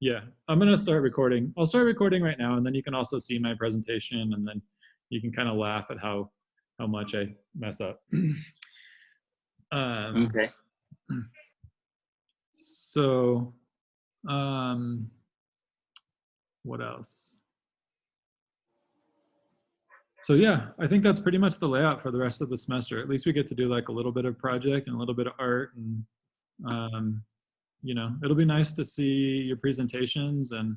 Yeah, I'm gonna start recording. I'll start recording right now, and then you can also see my presentation, and then you can kind of laugh at how much I mess up. um, Okay. so, um, what else? So yeah, I think that's pretty much the layout for the rest of the semester. At least we get to do like a little bit of project and a little bit of art, and you know, it'll be nice to see your presentations, and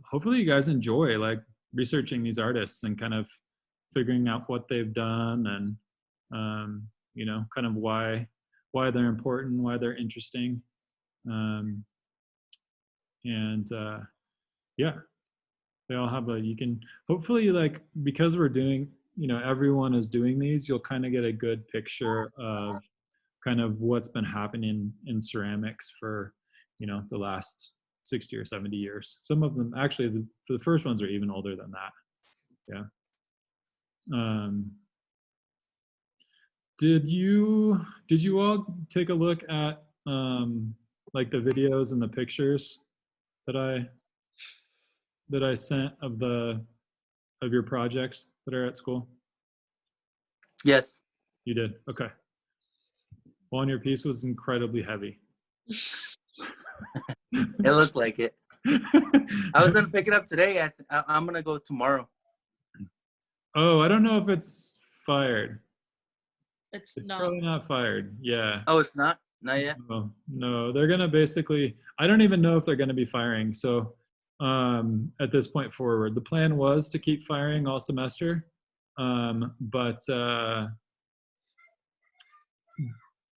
hopefully you guys enjoy like researching these artists and kind of figuring out what they've done, and you know, kind of why they're important, why they're interesting, um, and yeah, they all have a, you can hopefully, like, because we're doing, you know, everyone is doing these, you'll kind of get a good picture of kind of what's been happening in ceramics for, you know, the last 60 or 70 years. Some of them actually, for the first ones, are even older than that. Yeah. Did you all take a look at like the videos and the pictures that I sent of your projects that are at school? Yes. You did. Okay. Well, and your piece was incredibly heavy. It looked like it. I was gonna pick it up today. I'm gonna go tomorrow. Oh, I don't know if it's fired. It's It's not. probably not fired. Yeah. Oh, it's not? Not yet? No, they're gonna basically, I don't even know if they're gonna be firing. So at this point forward, the plan was to keep firing all semester.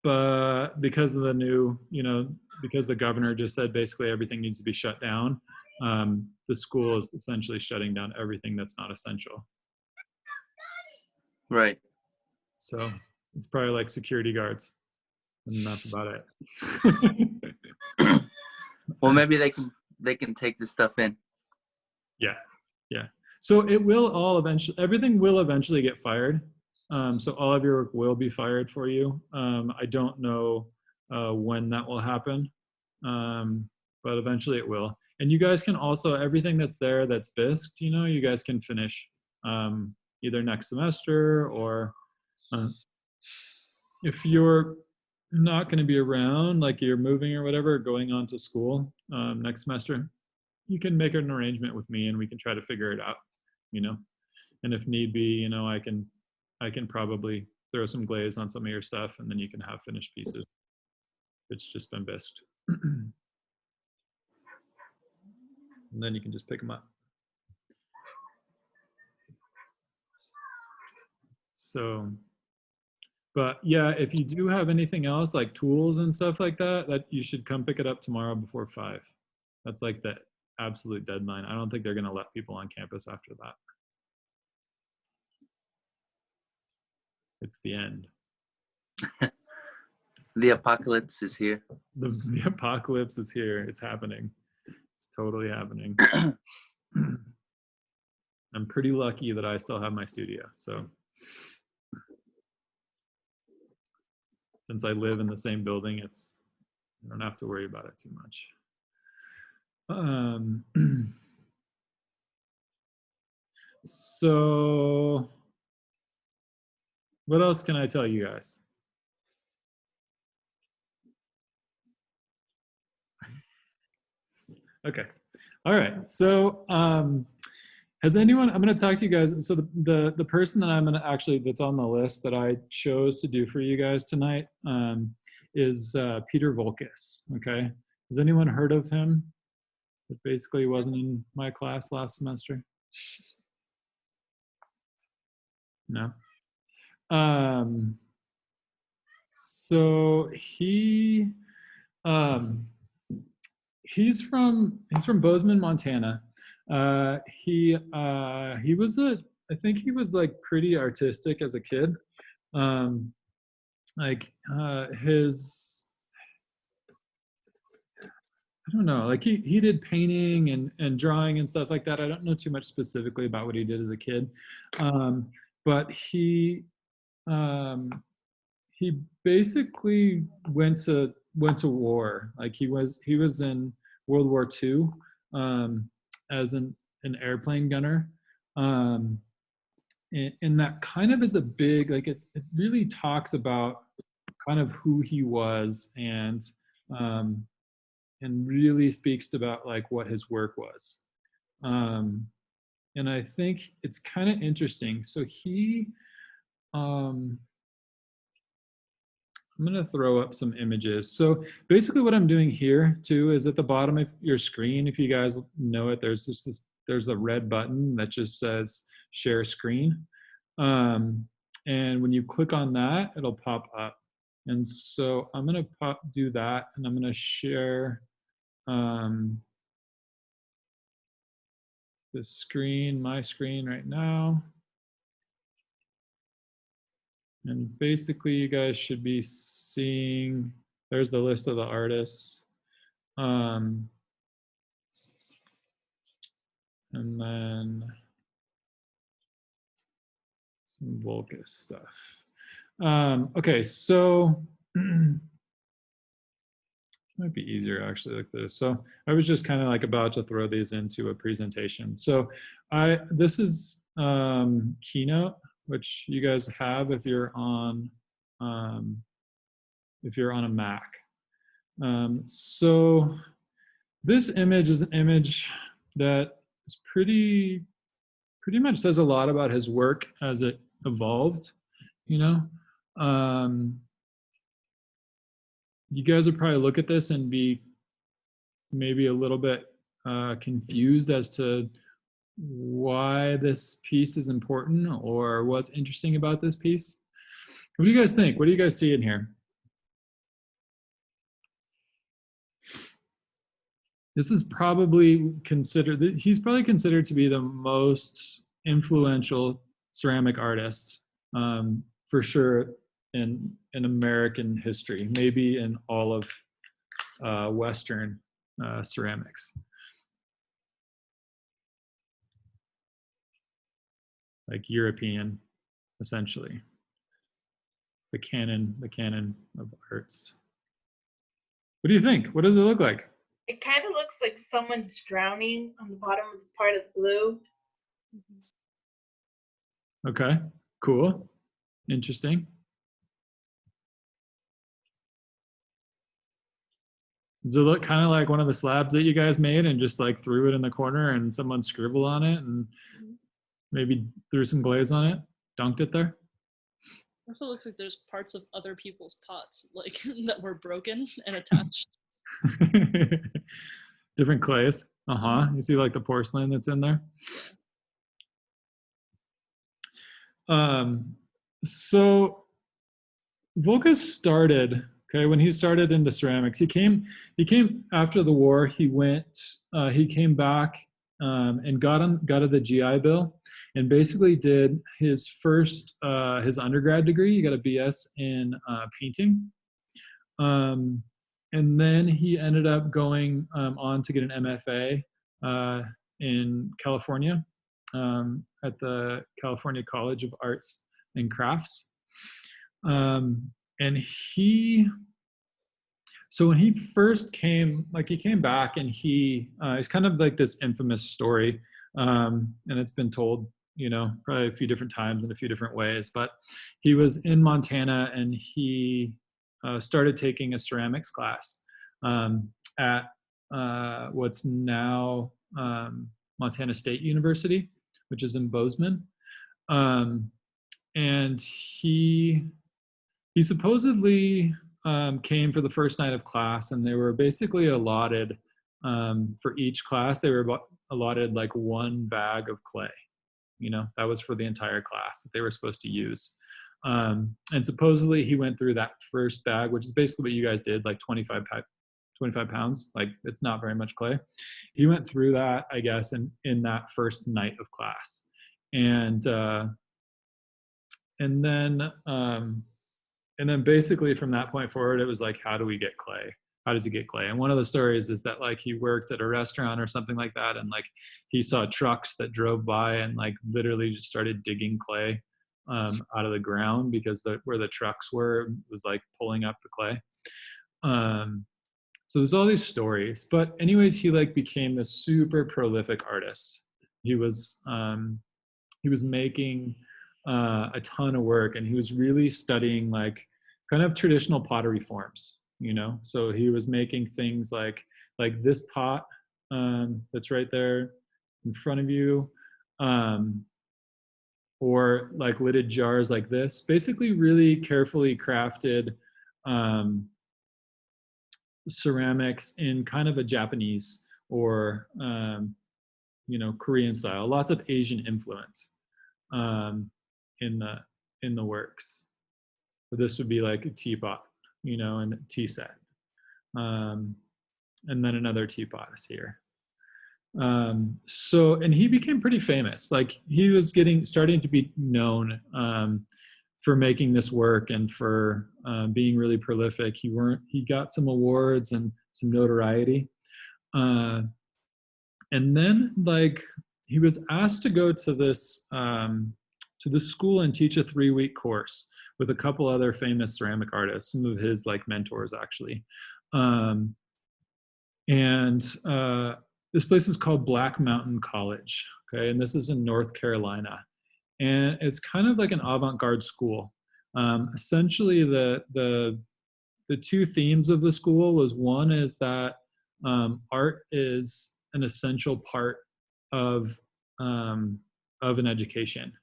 But because of the new, you know, because the governor just said basically everything needs to be shut down, the school is essentially shutting down everything that's not essential. Right. So it's probably like security guards, and that's about it. Well, maybe they can take this stuff in. Yeah. So it will all eventually, everything will eventually get fired. So all of your work will be fired for you. I don't know when that will happen, but eventually it will. And you guys can also, everything that's there that's BISC'd, you know, you guys can finish either next semester, or if you're not going to be around, like you're moving or whatever, going on to school next semester, you can make an arrangement with me and we can try to figure it out, you know. And if need be, you know, I can probably throw some glaze on some of your stuff, and then you can have finished pieces. It's just been bisqued. And then you can just pick them up. So, but yeah, if you do have anything else like tools and stuff like that, that you should come pick it up tomorrow before 5. That's like the absolute deadline. I don't think they're going to let people on campus after that. It's the end. The apocalypse is here. The apocalypse is here. It's happening. It's totally happening. I'm pretty lucky that I still have my studio. So since I live in the same building, I don't have to worry about it too much. So what else can I tell you guys? Okay. All right. So has anyone, I'm going to talk to you guys. So the person that I'm going to actually, that's on the list that I chose to do for you guys tonight is Peter Voulkus. Okay. Has anyone heard of him? That basically wasn't in my class last semester. No. So he's from Bozeman, Montana. He was I think he was like pretty artistic as a kid. I don't know, like he did painting and drawing and stuff like that. I don't know too much specifically about what he did as a kid. But he basically went to war. Like he was in World War II as an airplane gunner. Um, and that kind of is a big, like it really talks about kind of who he was, um, and really speaks about like what his work was. Um, and I think it's kind of interesting. So um, I'm going to throw up some images. So basically what I'm doing here too is at the bottom of your screen, if you guys know it, there's a red button that just says share screen. And when you click on that, it'll pop up. And so I'm going to do that, and I'm going to share the screen, my screen right now. And basically you guys should be seeing, there's the list of the artists. And then some Voulkus stuff. Okay, so might be easier actually like this. So I was just kind of like about to throw these into a presentation. So this is Keynote, which you guys have if you're on a Mac. So this image is an image that is pretty much says a lot about his work as it evolved, you know. You guys would probably look at this and be maybe a little bit confused as to why this piece is important or what's interesting about this piece. What do you guys think? What do you guys see in here? This is probably considered, he's probably considered to be the most influential ceramic artist, for sure, in American history, maybe in all of Western ceramics. Like European, essentially. The canon of arts. What do you think? What does it look like? It kind of looks like someone's drowning on the bottom of the part of the blue. Okay, cool. Interesting. Does it look kind of like one of the slabs that you guys made and just like threw it in the corner and someone scribbled on it and maybe threw some glaze on it, dunked it there? Also looks like there's parts of other people's pots like that were broken and attached. Different clays. You see like the porcelain that's in there. So Voulkus started, okay, when he started into ceramics. He came after the war. He came back and got the GI Bill, and basically did his first his undergrad degree. He got a BS in painting. And then he ended up going on to get an MFA in California at the California College of Arts and Crafts. And so when he first came, like he came back and it's kind of like this infamous story, and it's been told, you know, probably a few different times in a few different ways, but he was in Montana and he started taking a ceramics class at what's now Montana State University, which is in Bozeman. And he supposedly came for the first night of class, and they were basically allotted for each class. They were allotted like one bag of clay. You know, that was for the entire class that they were supposed to use. And supposedly he went through that first bag, which is basically what you guys did, like 25 pounds. Like it's not very much clay. He went through that, I guess, in that first night of class. And then basically from that point forward, it was like, how do we get clay? How does he get clay? And one of the stories is that like he worked at a restaurant or something like that, and like he saw trucks that drove by and like literally just started digging clay out of the ground, because where the trucks were was like pulling up the clay. so there's all these stories, but anyways, he like became this super prolific artist. He was making a ton of work, and he was really studying like kind of traditional pottery forms, you know. So he was making things like this pot that's right there in front of you, or like lidded jars like this. Basically, really carefully crafted ceramics in kind of a Japanese or Korean style. Lots of Asian influence in the works. So this would be like a teapot, and a tea set, and then another teapot is here. And he became pretty famous. Like he was starting to be known for making this work and for being really prolific. He got some awards and some notoriety. And then like he was asked to go to this school and teach a 3-week course with a couple other famous ceramic artists, some of his like mentors actually. This place is called Black Mountain College. Okay, and this is in North Carolina, and it's kind of like an avant-garde school. Essentially, the two themes of the school was, one is that art is an essential part of an education.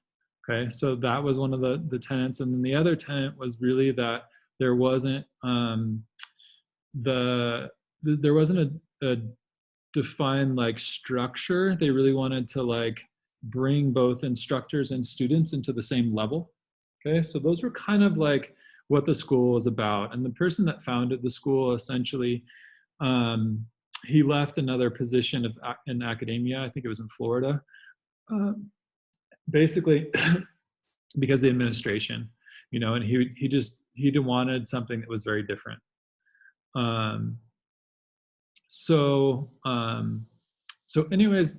Okay, so that was one of the tenets, and then the other tenet was really that there wasn't there wasn't a defined like structure. They really wanted to like bring both instructors and students into the same level. Okay, so those were kind of like what the school was about. And the person that founded the school, essentially, he left another position in academia. I think it was in Florida, basically because of the administration, and he wanted something that was very different. So anyways,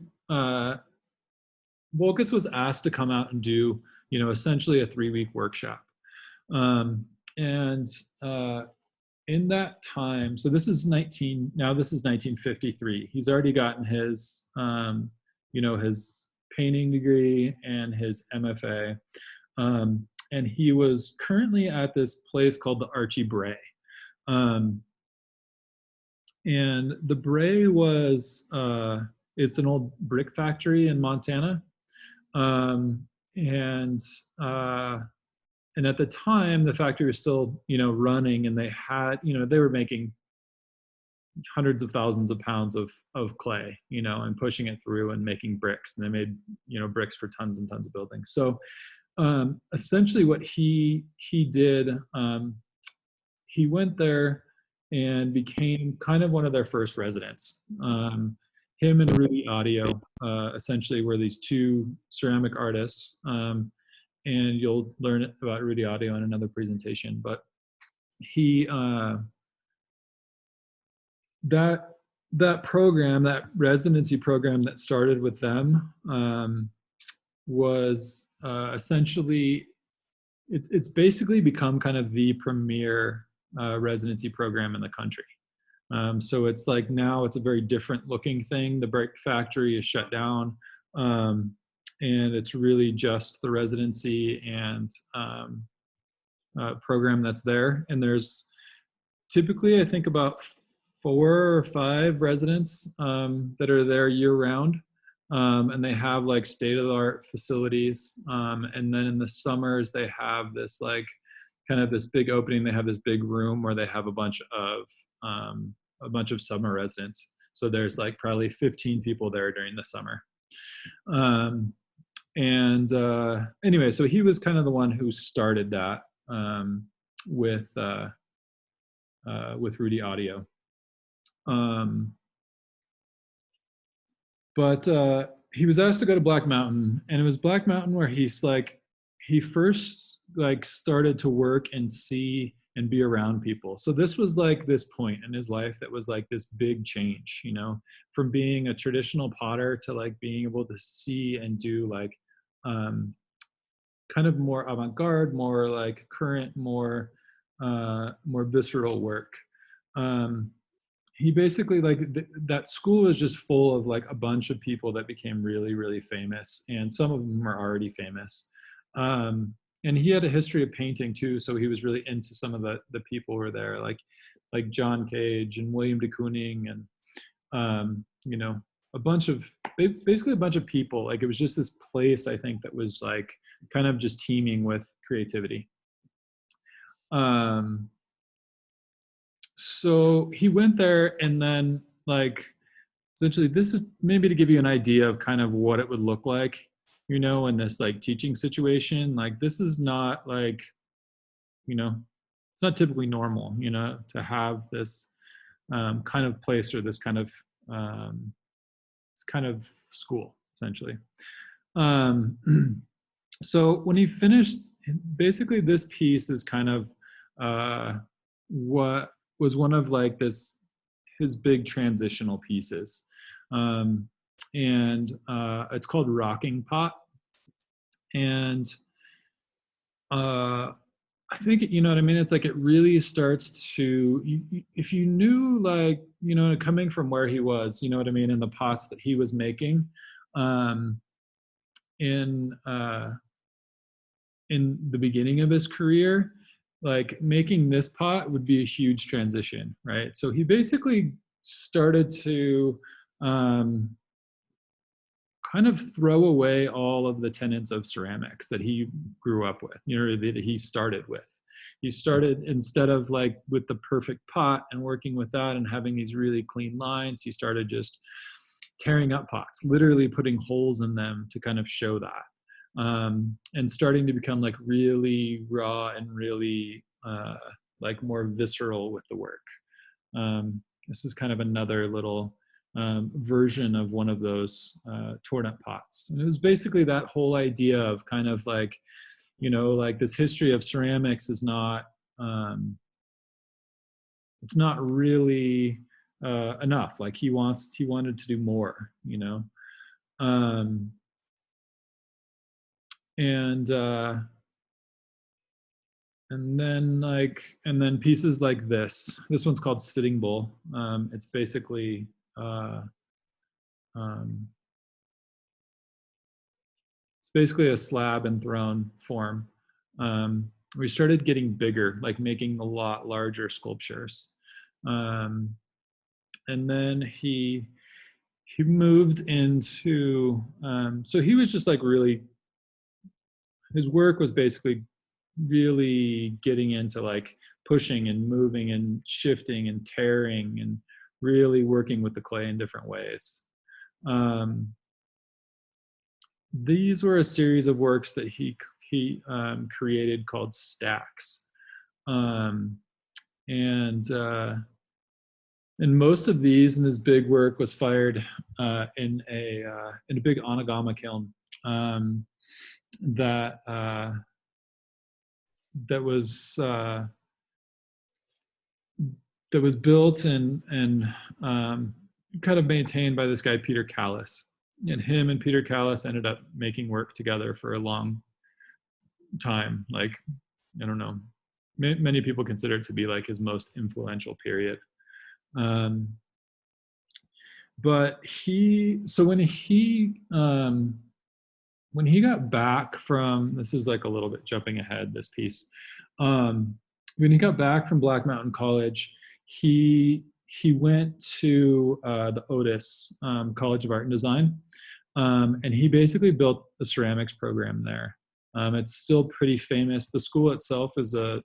Voulkus was asked to come out and do, essentially a 3-week workshop. In that time, so this is 1953. He's already gotten his, his painting degree and his MFA. And he was currently at this place called the Archie Bray. And the Bray was, it's an old brick factory in Montana. And at the time, the factory was still, running, and they had, they were making hundreds of thousands of pounds of clay, and pushing it through and making bricks. And they made, bricks for tons and tons of buildings. So essentially what he did, he went there and became kind of one of their first residents. Him and Rudy Audio essentially were these two ceramic artists. And you'll learn about Rudy Audio in another presentation. But that program, that residency program that started with them, was essentially, it's basically become kind of the premier residency program in the country. So it's like now it's a very different looking thing. The brick factory is shut down. And it's really just the residency and program that's there. And there's typically, I think, about 4 or 5 residents that are there year round. And they have like state-of-the-art facilities. And then in the summers, they have this like kind of this big opening. They have this big room where they have a bunch of summer residents. So there's like probably 15 people there during the summer. Anyway, so he was kind of the one who started that with Rudy Audio. But he was asked to go to Black Mountain, and it was Black Mountain where he first like started to work and see and be around people. So this was like this point in his life that was like this big change, from being a traditional potter to like being able to see and do like kind of more avant-garde, more like current, more visceral work. he basically like that school is just full of like a bunch of people that became really, really famous, and some of them are already famous. And he had a history of painting too, so he was really into some of the people who were there, like John Cage and William de Kooning, and you know, a bunch of basically a bunch of people. Like it was just this place, I think, that was like kind of just teeming with creativity. So he went there, and then like essentially this is maybe to give you an idea of kind of what it would look like, you know, in this like teaching situation. Like this is not like, you know, it's not typically normal, you know, to have this kind of place, or um, this kind of school essentially. um, so when he finished, basically this piece is kind of what was one of like his big transitional pieces. And it's called Rocking Pot. And I think, you know what I mean? It's like it really starts to, if you knew, like, you know, coming from where he was, you know what I mean, in the pots that he was making, um, in the beginning of his career, like making this pot would be a huge transition, right? So he basically started to um, kind of throw away all of the tenets of ceramics that he grew up with, you know, that he started with. He started, instead of like with the perfect pot and working with that and having these really clean lines, he started just tearing up pots, literally putting holes in them to kind of show that. And starting to become like really raw and really like more visceral with the work. This is kind of another little version of one of those torn up pots. And it was basically that whole idea of kind of like, you know, like this history of ceramics is not, it's not really enough. Like he wanted to do more, you know. Um, and then pieces like this one's called Sitting Bull. It's basically um, it's basically a slab and throne form. We started getting bigger, like making a lot larger sculptures. And then he moved into, so he was just like really, his work was basically really getting into like pushing and moving and shifting and tearing and really working with the clay in different ways. These were a series of works that he created called stacks, um, and most of these in this big work was fired in a big onigama kiln that that was built and kind of maintained by this guy Peter Callis. And him and Peter Callis ended up making work together for a long time. Like, I don't know, many people consider it to be like his most influential period. But so when he got back from, this is like a little bit jumping ahead, this piece. When he got back from Black Mountain College, he went to the Otis College of Art and Design, and he basically built a ceramics program there. It's still pretty famous. The school itself is a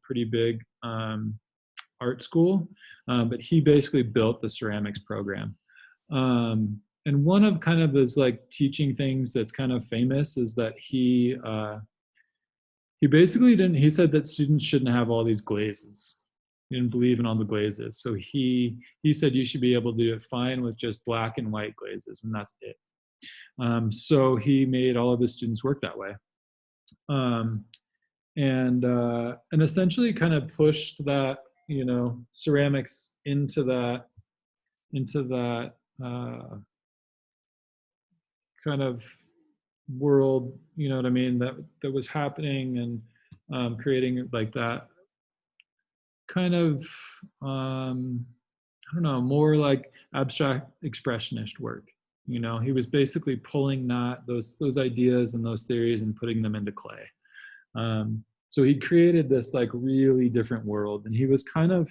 pretty big art school, but he basically built the ceramics program. And one of kind of his like teaching things that's kind of famous is that he basically didn't, he said that students shouldn't have all these glazes. He didn't believe in all the glazes. So he said you should be able to do it fine with just black and white glazes, and that's it. So he made all of his students work that way. And essentially kind of pushed that, you know, ceramics into that kind of world, you know what I mean, that was happening, and creating like that kind of I don't know, more like abstract expressionist work. You know, he was basically pulling those ideas and those theories and putting them into clay. So he created this like really different world, and he was kind of,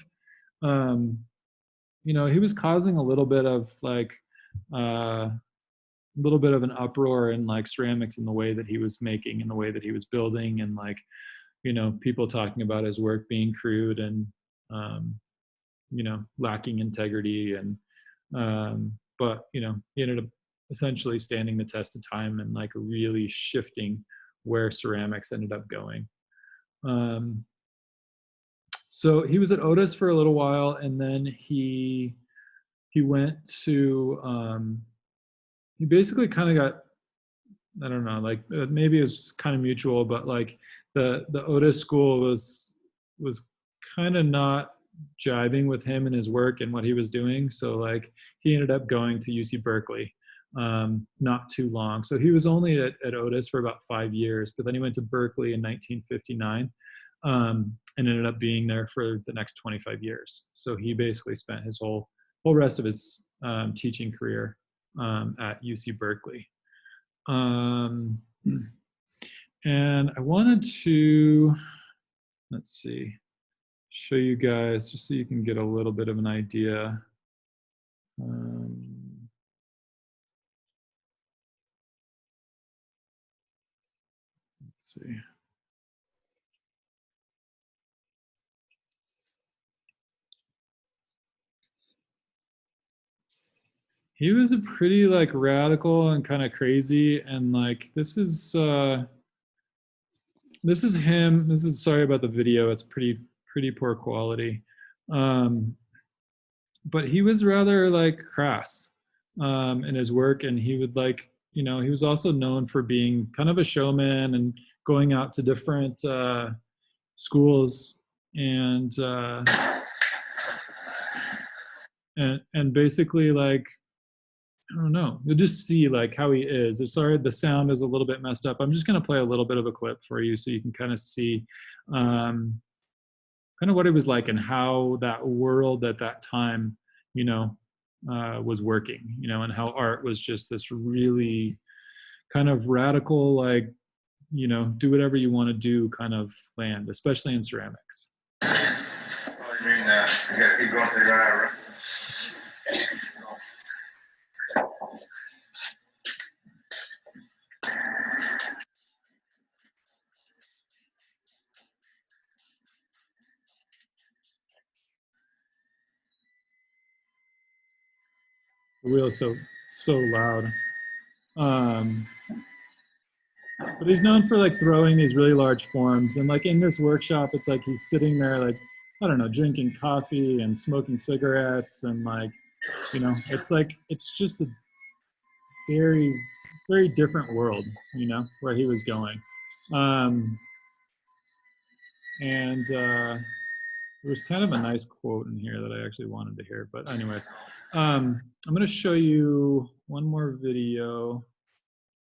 you know, he was causing a little bit of like a little bit of an uproar in like ceramics in the way that he was making and the way that he was building, and like, you know, people talking about his work being crude and you know, lacking integrity, and but you know, he ended up essentially standing the test of time and like really shifting where ceramics ended up going. So he was at Otis for a little while, and then he went to he basically kind of got, I don't know, like maybe it was kind of mutual, but like the Otis school was kind of not jiving with him and his work and what he was doing. So like he ended up going to UC Berkeley not too long. So he was only at Otis for about 5 years, but then he went to Berkeley in 1959 and ended up being there for the next 25 years. So he basically spent his whole rest of his teaching career at UC Berkeley. And I wanted to, let's see, show you guys just so you can get a little bit of an idea. Let's see. He was a pretty like radical and kind of crazy, and like this is him. This is, sorry about the video, it's pretty poor quality. But he was rather like crass in his work, and he would like, you know, he was also known for being kind of a showman and going out to different schools and basically like, I don't know, you'll just see like how he is. Sorry, the sound is a little bit messed up. I'm just going to play a little bit of a clip for you so you can kind of see kind of what it was like and how that world at that time, you know, was working, you know, and how art was just this really kind of radical, like, you know, do whatever you want to do kind of land, especially in ceramics. Oh, you mean, you gotta keep going to the right. The wheel is so loud. But he's known for like throwing these really large forms, and like in this workshop, it's like he's sitting there like, I don't know, drinking coffee and smoking cigarettes, and like, you know, it's like it's just a very different world, you know, where he was going. And there was kind of a nice quote in here that I actually wanted to hear, but anyways, I'm going to show you one more video.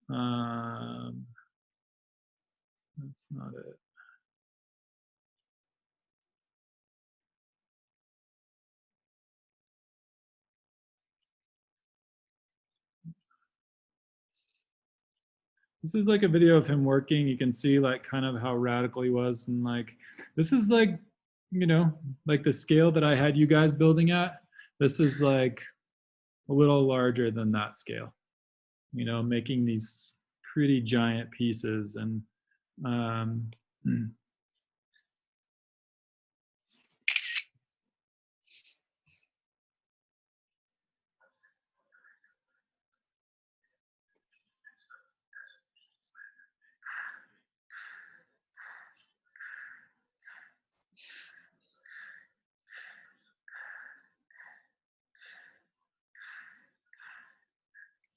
That's not it. This is like a video of him working. You can see like kind of how radical he was, and like this is like, you know, like the scale that I had you guys building at. This is like a little larger than that scale, you know, making these pretty giant pieces. And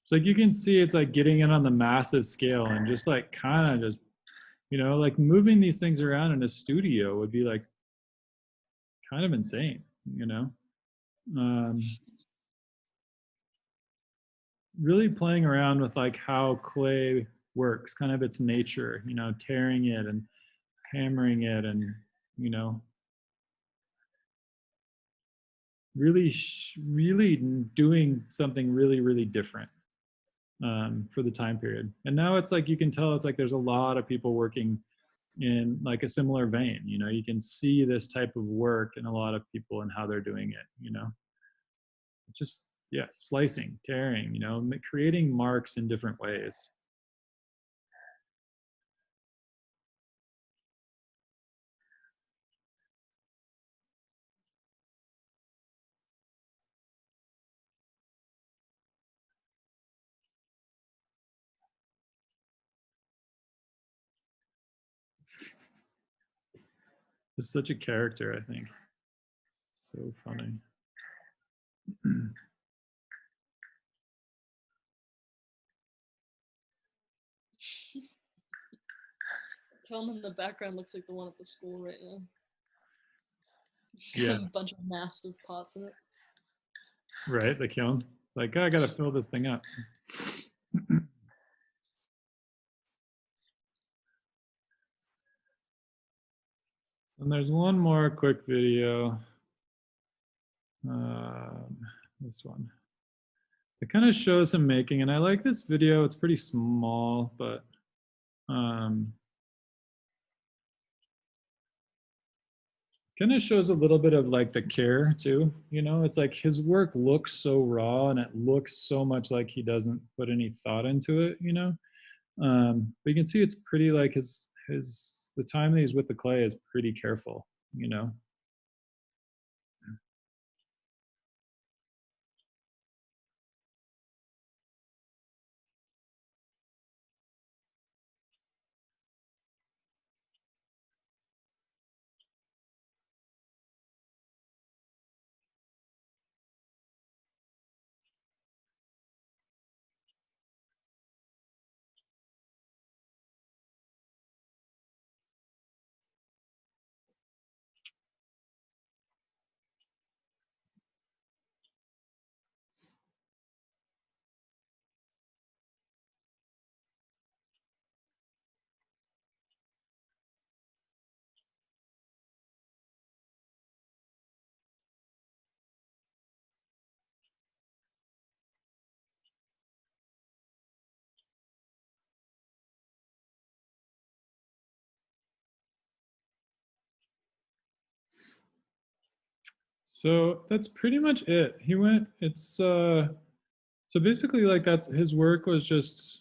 it's like you can see it's like getting it on the massive scale and just like kind of just, you know, like moving these things around in a studio would be like kind of insane, you know. Really playing around with like how clay works, kind of its nature, you know, tearing it and hammering it, and you know, really doing something really, really different for the time period. And now it's like, you can tell it's like there's a lot of people working in like a similar vein. You know, you can see this type of work in a lot of people and how they're doing it, you know, just, yeah, slicing, tearing, you know, creating marks in different ways. It's such a character, I think. So funny. Film in the background looks like the one at the school right now. It's got Yeah. a bunch of massive pots in it. Right, the kiln. It's like, oh, I gotta fill this thing up. And there's one more quick video. This one. It kind of shows him making, and I like this video. It's pretty small, but kind of shows a little bit of like the care too. You know, it's like his work looks so raw, and it looks so much like he doesn't put any thought into it. You know, but you can see it's pretty like the time that he's with the clay is pretty careful. You know. So that's pretty much it. He went, so basically like that's his work was just,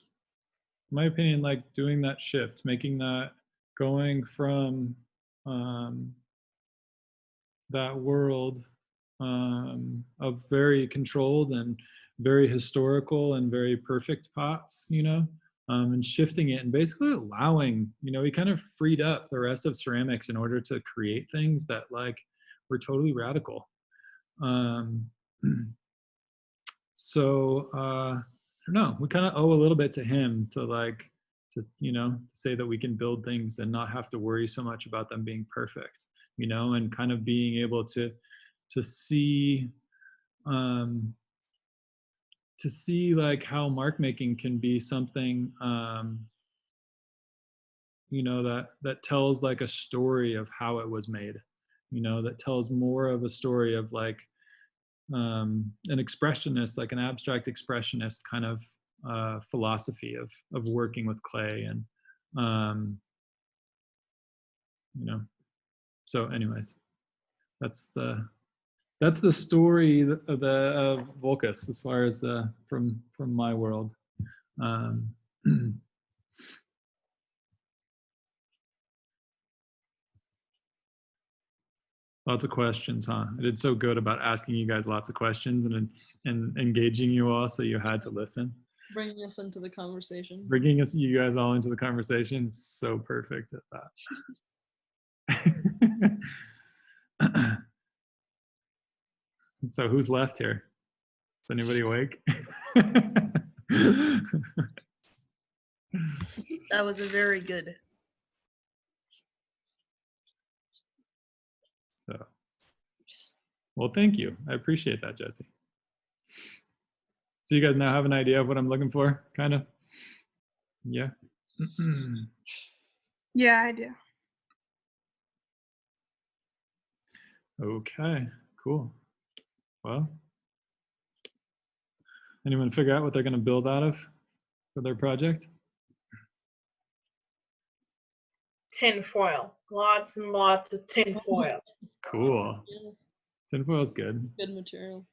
in my opinion, like doing that shift, making that, going from that world of very controlled and very historical and very perfect pots, you know, and shifting it and basically allowing, you know, he kind of freed up the rest of ceramics in order to create things that like were totally radical. Um, so I don't know. We kind of owe a little bit to him to like, to you know, say that we can build things and not have to worry so much about them being perfect, you know, and kind of being able um, to see like how mark making can be something, you know, that tells like a story of how it was made, you know, that tells more of a story of like an expressionist, like an abstract expressionist kind of philosophy of working with clay. And you know, so anyways, that's the story of Voulkus as far as from my world. um, Lots of questions, huh? I did so good about asking you guys lots of questions and engaging you all, so you had to listen. Bringing us into the conversation. Bringing you guys all into the conversation. So perfect at that. So who's left here? Is anybody awake? That was a very good. So, well, thank you. I appreciate that, Jesse. So you guys now have an idea of what I'm looking for, kind of? Yeah. Yeah, I do. Okay, cool. Well, anyone figure out what they're going to build out of for their project? Tin foil. Lots and lots of tin foil. Cool. Yeah, Tinfoil's good. good material.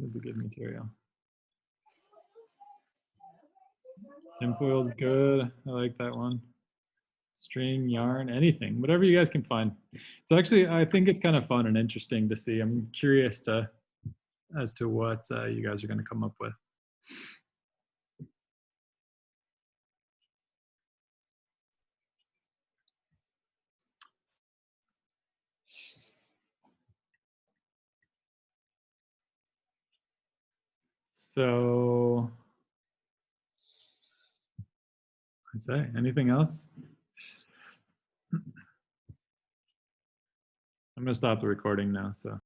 It's a good material. Tinfoil's good. I like that one. String, yarn, anything, whatever you guys can find. So actually, I think it's kind of fun and interesting to see. I'm curious as to what you guys are going to come up with. So, I say, anything else? I'm going to stop the recording now. So.